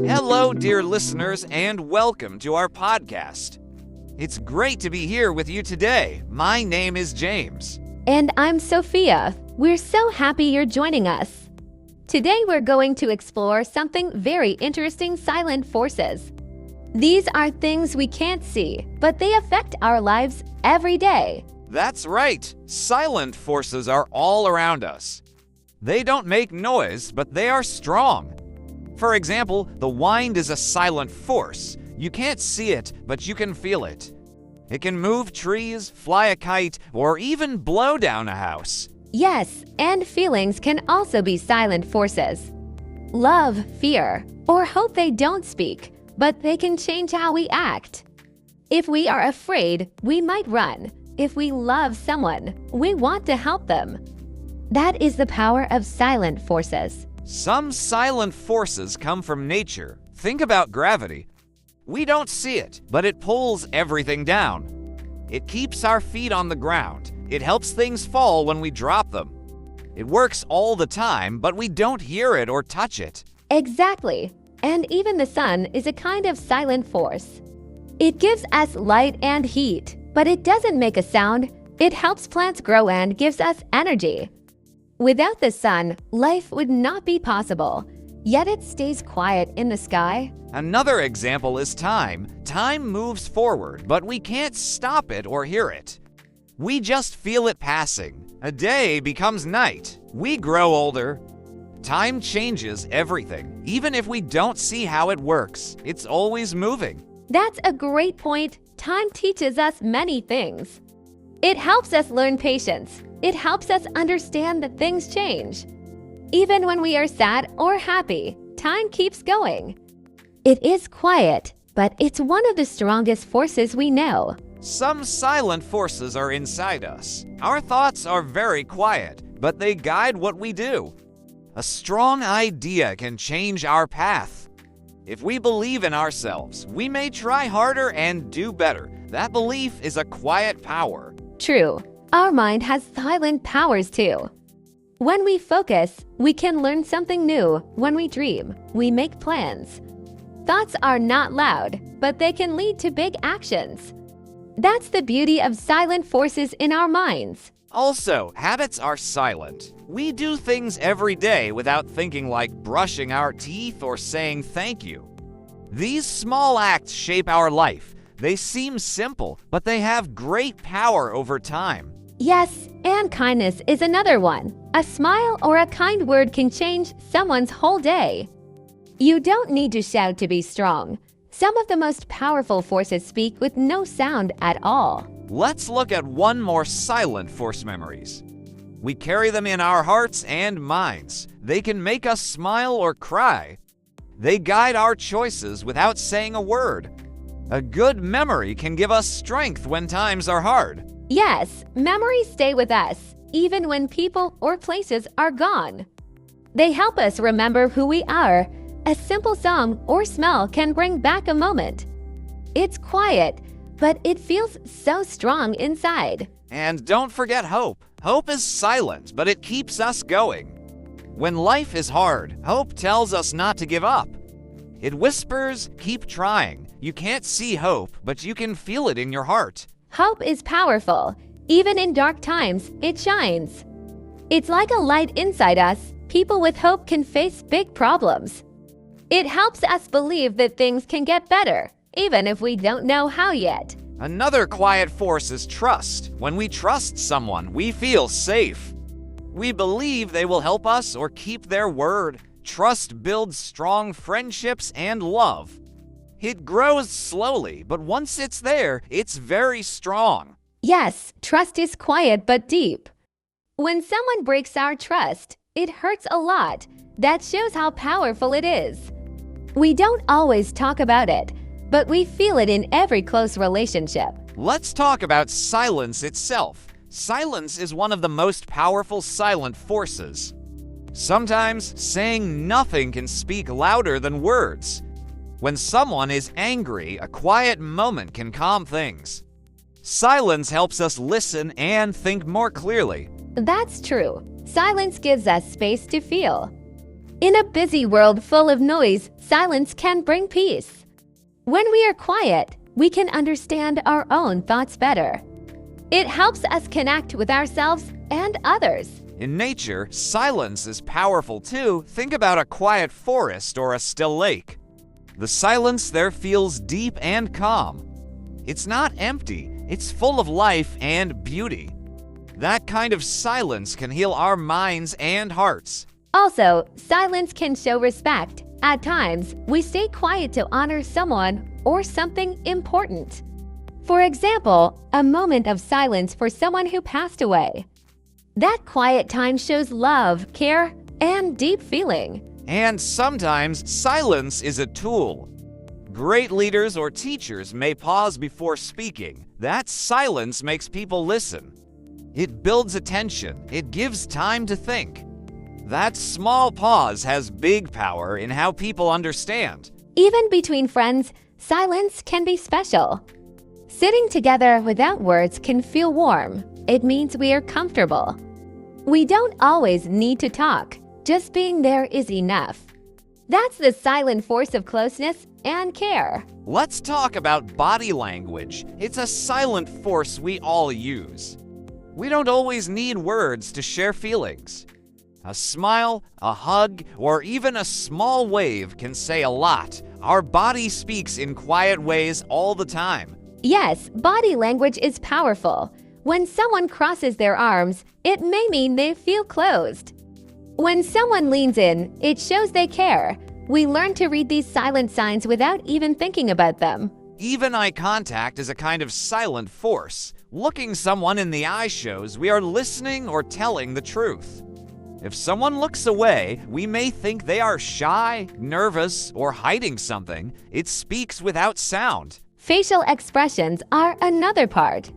Hello, dear listeners, and welcome to our podcast. It's great to be here with you today. My name is James. And I'm Sophia. We're so happy you're joining us. Today we're going to explore something very interesting: silent forces. These are things we can't see, but they affect our lives every day. That's right. Silent forces are all around us. They don't make noise, but they are strong. For example, the wind is a silent force. You can't see it, but you can feel it. It can move trees, fly a kite, or even blow down a house. Yes, and feelings can also be silent forces. Love, fear, or hope they don't speak, but they can change how we act. If we are afraid, we might run. If we love someone, we want to help them. That is the power of silent forces. Some silent forces come from nature. Think about gravity. We don't see it, but it pulls everything down. It keeps our feet on the ground. It helps things fall when we drop them. It works all the time, but we don't hear it or touch it. Exactly. And even the sun is a kind of silent force. It gives us light and heat, but it doesn't make a sound. It helps plants grow and gives us energy. Without the sun, life would not be possible, yet it stays quiet in the sky. Another example is time. Time moves forward, but we can't stop it or hear it. We just feel it passing. A day becomes night. We grow older. Time changes everything. Even if we don't see how it works, it's always moving. That's a great point. Time teaches us many things. It helps us learn patience. It helps us understand that things change. Even when we are sad or happy, time keeps going. It is quiet, but it's one of the strongest forces we know. Some silent forces are inside us. Our thoughts are very quiet, but they guide what we do. A strong idea can change our path. If we believe in ourselves, we may try harder and do better. That belief is a quiet power. True. Our mind has silent powers too. When we focus, we can learn something new. When we dream, we make plans. Thoughts are not loud, but they can lead to big actions. That's the beauty of silent forces in our minds. Also, habits are silent. We do things every day without thinking, like brushing our teeth or saying thank you. These small acts shape our life. They seem simple, but they have great power over time. Yes, and kindness is another one. A smile or a kind word can change someone's whole day. You don't need to shout to be strong. Some of the most powerful forces speak with no sound at all. Let's look at one more silent force: memories. We carry them in our hearts and minds. They can make us smile or cry. They guide our choices without saying a word. A good memory can give us strength when times are hard. Yes, memories stay with us, even when people or places are gone. They help us remember who we are. A simple song or smell can bring back a moment. It's quiet, but it feels so strong inside. And don't forget hope. Hope is silent, but it keeps us going. When life is hard, hope tells us not to give up. It whispers, keep trying. You can't see hope, but you can feel it in your heart. Hope is powerful. Even in dark times, it shines. It's like a light inside us. People with hope can face big problems. It helps us believe that things can get better, even if we don't know how yet. Another quiet force is trust. When we trust someone, we feel safe. We believe they will help us or keep their word. Trust builds strong friendships and love. It grows slowly, but once it's there, it's very strong. Yes, trust is quiet but deep. When someone breaks our trust, it hurts a lot. That shows how powerful it is. We don't always talk about it, but we feel it in every close relationship. Let's talk about silence itself. Silence is one of the most powerful silent forces. Sometimes saying nothing can speak louder than words. When someone is angry, a quiet moment can calm things. Silence helps us listen and think more clearly. That's true. Silence gives us space to feel. In a busy world full of noise, silence can bring peace. When we are quiet, we can understand our own thoughts better. It helps us connect with ourselves and others. In nature, silence is powerful too. Think about a quiet forest or a still lake. The silence there feels deep and calm. It's not empty, it's full of life and beauty. That kind of silence can heal our minds and hearts. Also, silence can show respect. At times, we stay quiet to honor someone or something important. For example, a moment of silence for someone who passed away. That quiet time shows love, care, and deep feeling. And sometimes silence is a tool. Great leaders or teachers may pause before speaking. That silence makes people listen. It builds attention. It gives time to think. That small pause has big power in how people understand. Even between friends, silence can be special. Sitting together without words can feel warm. It means we are comfortable. We don't always need to talk. Just being there is enough. That's the silent force of closeness and care. Let's talk about body language. It's a silent force we all use. We don't always need words to share feelings. A smile, a hug, or even a small wave can say a lot. Our body speaks in quiet ways all the time. Yes, body language is powerful. When someone crosses their arms, it may mean they feel closed. When someone leans in, it shows they care. We learn to read these silent signs without even thinking about them. Even eye contact is a kind of silent force. Looking someone in the eye shows we are listening or telling the truth. If someone looks away, we may think they are shy, nervous, or hiding something. It speaks without sound. Facial expressions are another part.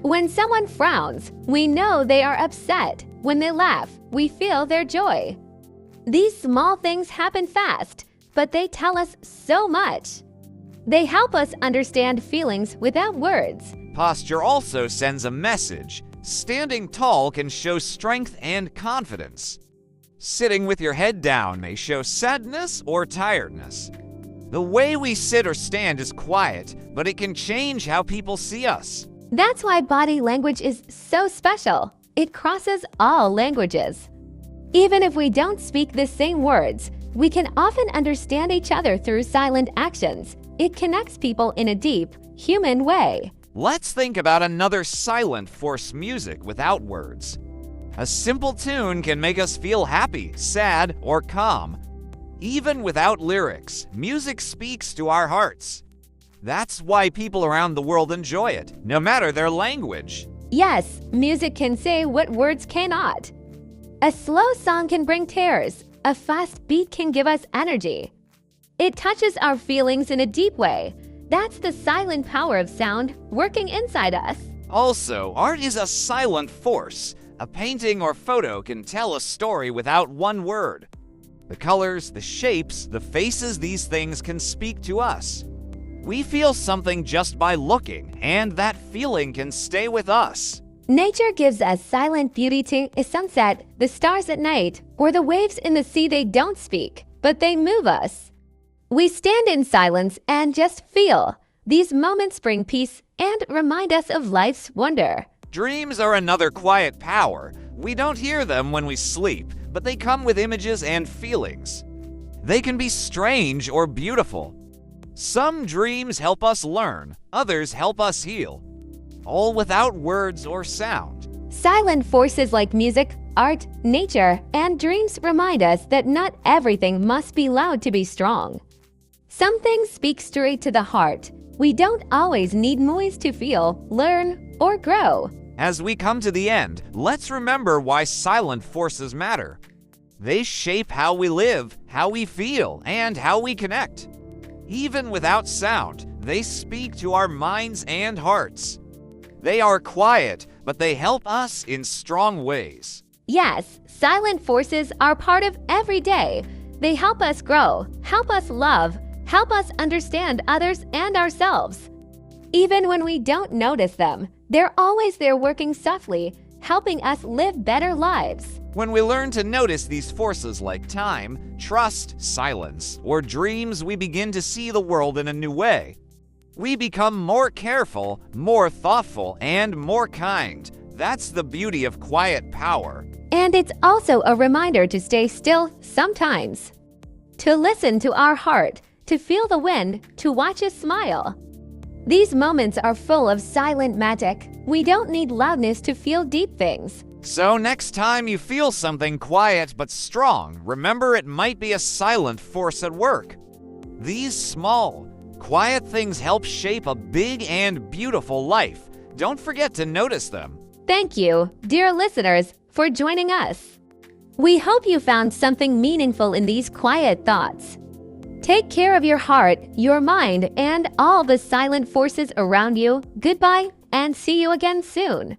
When someone frowns, we know they are upset. When they laugh, we feel their joy. These small things happen fast, but they tell us so much. They help us understand feelings without words. Posture also sends a message. Standing tall can show strength and confidence. Sitting with your head down may show sadness or tiredness. The way we sit or stand is quiet, but it can change how people see us. That's why body language is so special. It crosses all languages. Even if we don't speak the same words, we can often understand each other through silent actions. It connects people in a deep, human way. Let's think about another silent force: music without words. A simple tune can make us feel happy, sad, or calm. Even without lyrics, music speaks to our hearts. That's why people around the world enjoy it, no matter their language. Yes, music can say what words cannot. A slow song can bring tears. A fast beat can give us energy. It touches our feelings in a deep way. That's the silent power of sound working inside us. Also, art is a silent force. A painting or photo can tell a story without one word. The colors, the shapes, the faces, these things can speak to us. We feel something just by looking, and that feeling can stay with us. Nature gives us silent beauty to a sunset, the stars at night, or the waves in the sea. They don't speak, but they move us. We stand in silence and just feel. These moments bring peace and remind us of life's wonder. Dreams are another quiet power. We don't hear them when we sleep, but they come with images and feelings. They can be strange or beautiful. Some dreams help us learn, others help us heal, all without words or sound. Silent forces like music, art, nature, and dreams remind us that not everything must be loud to be strong. Some things speak straight to the heart. We don't always need noise to feel, learn, or grow. As we come to the end, let's remember why silent forces matter. They shape how we live, how we feel, and how we connect. Even without sound, they speak to our minds and hearts. They are quiet, but they help us in strong ways. Yes, silent forces are part of every day. They help us grow, help us love, help us understand others and ourselves. Even when we don't notice them, they're always there working softly, helping us live better lives. When we learn to notice these forces like time, trust, silence, or dreams, we begin to see the world in a new way. We become more careful, more thoughtful, and more kind. That's the beauty of quiet power. And it's also a reminder to stay still sometimes, to listen to our heart, to feel the wind, to watch us smile. These moments are full of silent magic. We don't need loudness to feel deep things. So next time you feel something quiet but strong, remember it might be a silent force at work. These small, quiet things help shape a big and beautiful life. Don't forget to notice them. Thank you, dear listeners, for joining us. We hope you found something meaningful in these quiet thoughts. Take care of your heart, your mind, and all the silent forces around you. Goodbye, and see you again soon.